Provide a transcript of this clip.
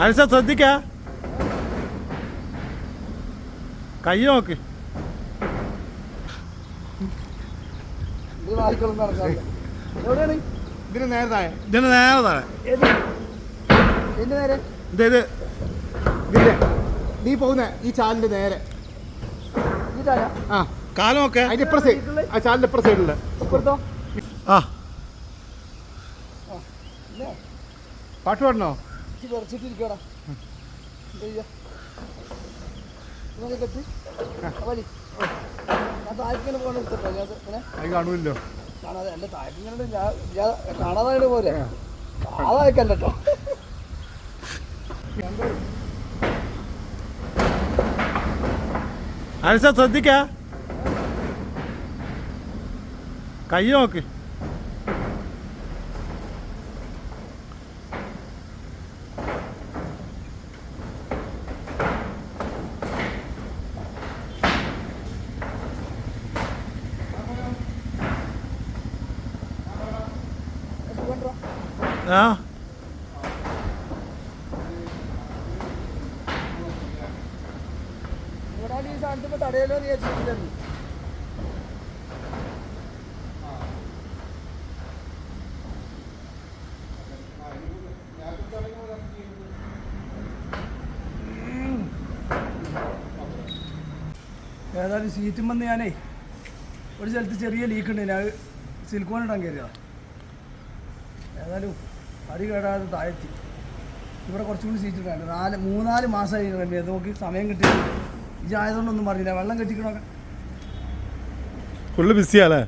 അനസ ശ്രദ്ധിക്ക, കൈ നോക്ക്. ഇതിന് നേരെ താഴെ. ഇത് നീ പോകുന്ന ഈ ചാലിന്റെ നേരെ ആ കാലം നോക്കെ. അതിന്റെ ഇപ്പുറ സൈഡ്, ആ ചാലിന്റെ ഇപ്പുറ സൈഡിലുള്ള ആ പാട്ട് പാടണോ? അത് കാണൂല്ലോ. കാണാതെ പോലെ അതായിക്കല്ലോ. അനസ ശ്രദ്ധിക്ക, കൈ നോക്ക്. ആ തടയലോ നീ വെച്ചിട്ടില്ല. ഏതായാലും സീറ്റും വന്ന് ഞാനേ ഒരു സ്ഥലത്ത് ചെറിയ ലീക്ക് ഉണ്ട്, ഞാൻ സിലിക്കോൺ ഇടാൻ കയറിയതാണ്. ഏതായാലും അടി കേടാതെ താഴെത്തി. ഇവിടെ കുറച്ചും കൂടി സീറ്റ് ഇടാണ്ട് 3-4 മാസമായി റമ്യ. നോക്കി സമയം കിട്ടി. ഇതായതുകൊണ്ടൊന്നും പറഞ്ഞില്ല. വെള്ളം കെട്ടിക്കണൊക്കെ ഫുള്ള് ബിസിയാല്ലേ?